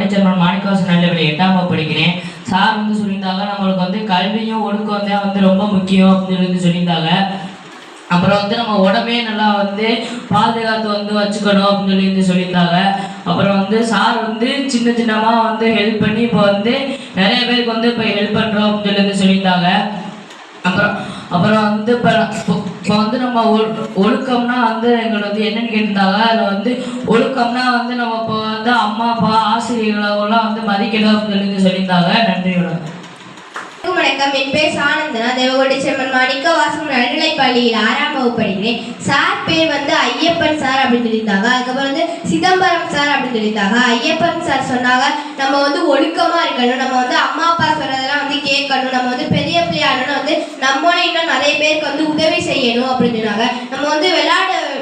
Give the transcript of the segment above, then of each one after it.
ஒட்டச்செல்வன் மாணிக்கவாசன் நல்லபடி 8ஆம் வகுப்பு படிக்கிறேன். சார் சொல்லியிருந்தாங்க நம்மளுக்கு கல்வியும் ஒழுக்கம் தான் ரொம்ப முக்கியம் அப்படின்னு சொல்லியிருந்தாங்க. அப்புறம் நம்ம உடம்பே நல்லா பாதுகாத்து வச்சுக்கணும் அப்படின்னு சொல்லியிருந்தாங்க. அப்புறம் சார் சின்ன சின்னமா ஹெல்ப் பண்ணி இப்போ நிறைய பேருக்கு இப்போ ஹெல்ப் பண்ணுறோம் அப்படின்னு சொல்லியிருந்தாங்க. அப்புறம் அப்புறம் இப்போ நம்ம ஒழுக்கம்னா எங்களுக்கு என்னன்னு கேட்டிருந்தாங்க. அதில் ஒழுக்கம்னா நம்ம இப்போ அம்மா அப்பா ஆசிரியர்களெல்லாம் மதிக்கணும் அப்படின்னு சொல்லியிருந்தாங்க. நன்றி. வணக்கம். என் பேர் சானந்தனா. தேவகோட்டை செம்மன் மாணிக்கவாசன் நடுநிலைப்பள்ளியில் 6ஆம் வகுப்பு படிக்கிறேன். சார் பேர் ஐயப்பன் சார் அப்படின்னு சொல்லியிருந்தாங்க. அதுக்கப்புறம் சிதம்பரம் சார் அப்படின்னு சொல்லியிருந்தாங்க. ஐயப்பன் சார் சொன்னாங்க நம்ம ஒழுக்கமா இருக்கணும், நம்ம அம்மா அப்பா சொல்றதெல்லாம் கேட்கணும், நம்ம பெரிய பிள்ளையாடணும், நம்மளே இன்னும் நிறைய பேருக்கு உதவி செய்யணும் அப்படின்னு சொன்னாங்க. நம்ம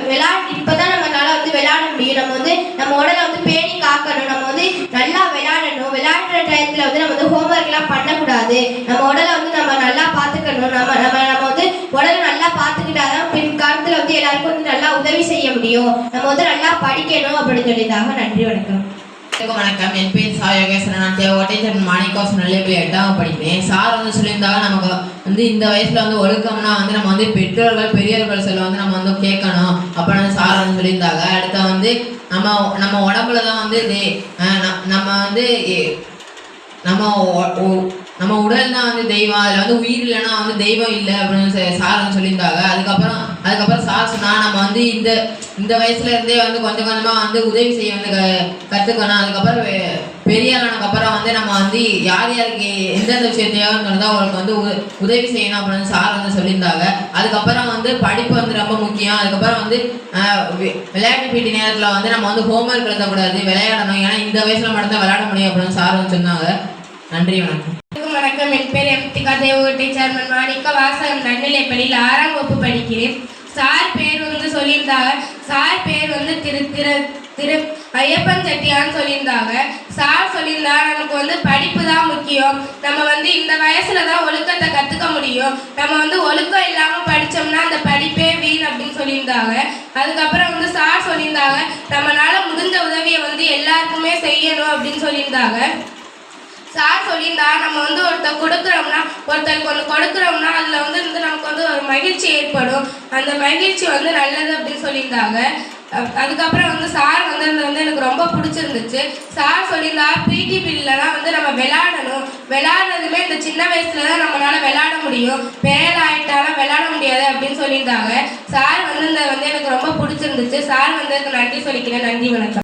விளையாடு இப்பதான் நம்மளால விளையாட முடியும். நம்ம உடலை பேணி காக்கணும், நம்ம நல்லா விளையாடணும். விளையாடுற டயத்துல நம்ம ஹோம்ஒர்க் எல்லாம் பண்ணக்கூடாது. நம்ம உடலை நம்ம நல்லா பார்த்துக்கணும். நம்ம உடலை நல்லா பார்த்துக்கிட்டாதான் பின்காலத்துல எல்லாருக்கும் நல்லா உதவி செய்ய முடியும். நம்ம நல்லா படிக்கணும் அப்படின்னு சொல்லியிருந்தாங்க. நன்றி. வணக்கம். வணக்கம். என் பேர் சா யோகேஸ்வரன். நான் தேவகோட்டை செம்மன் மாணிக்கவாசன் நல்லபடி 8ஆம் படிக்கிறேன். சார் சொல்லியிருந்தாங்க நமக்கு இந்த வயசுல ஒழுக்கம்னா நம்ம பெற்றோர்கள் பெரியவர்கள் சொல்ல நம்ம கேட்கணும் அப்படின்னு சார் சொல்லியிருந்தாங்க. அடுத்த நம்ம உடம்புல தான் நம்ம உடல் தான் தெய்வம், அதில் உயிர் இல்லைன்னா தெய்வம் இல்லை அப்படின்னு சார் சொல்லியிருந்தாங்க. அதுக்கப்புறம் சார் சொன்னா நம்ம இந்த வயசுல இருந்தே கொஞ்சம் கொஞ்சமா உதவி செய்ய கற்றுக்கணும். அதுக்கப்புறம் பெரிய ஆனதுக்கப்புறம் நம்ம யார் யாருக்கு எந்தெந்த விஷயம் தேவைன்னு அவங்களுக்கு உதவி செய்யணும் அப்படின்னு சார் சொல்லியிருந்தாங்க. அதுக்கப்புறம் படிப்பு ரொம்ப முக்கியம். அதுக்கப்புறம் விளையாட்டு பீட்டி நேரத்தில் நம்ம ஹோம்ஒர்க் எழுதக்கூடாது, விளையாடணும். ஏன்னா இந்த வயசுல மட்டும்தான் விளையாட முடியும் அப்படின்னு சார் சொன்னாங்க. நன்றி. வணக்கம். வணக்கம். என் பேர் எம்திகா. தேவகோட்டை செம்மன் மாணிக்கவாசன் நடுநிலைப்பள்ளியில் 6ஆம் வகுப்பு படிக்கிறேன். சார் பேர் சொல்லியிருந்தாங்க. சார் பேர் திரு ஐயப்பன் செட்டியான்னு சொல்லியிருந்தாங்க. சார் சொல்லியிருந்தாங்க நமக்கு படிப்பு தான் முக்கியம், நம்ம இந்த வயசுல தான் ஒழுக்கத்தை கற்றுக்க முடியும், நம்ம ஒழுக்கம் இல்லாமல் படித்தோம்னா அந்த படிப்பே வீண் அப்படின்னு சொல்லியிருந்தாங்க. அதுக்கப்புறம் சார் சொல்லியிருந்தாங்க நம்மளால முடிஞ்ச உதவியை எல்லாருக்குமே செய்யணும் அப்படின்னு சொல்லியிருந்தாங்க. சார் சொல்லியிருந்தா நம்ம ஒருத்தருக்கு ஒன்று கொடுக்குறோம்னா அதில் நமக்கு ஒரு மகிழ்ச்சி ஏற்படும், அந்த மகிழ்ச்சி நல்லது அப்படின்னு சொல்லியிருந்தாங்க. அதுக்கப்புறம் சார் எனக்கு ரொம்ப பிடிச்சிருந்துச்சு. சார் சொல்லியிருந்தா பிடி பீரியட்லாம் நம்ம விளையாடணும், விளையாடுறதுமே இந்த சின்ன வயசுல தான் நம்மளால விளையாட முடியும், பேர் ஆகிட்டாலும் விளையாட முடியாது அப்படின்னு சொல்லியிருந்தாங்க. சார் எனக்கு ரொம்ப பிடிச்சிருந்துச்சு. சார் நன்றி சொல்லிக்கிறேன். நன்றி. வணக்கம்.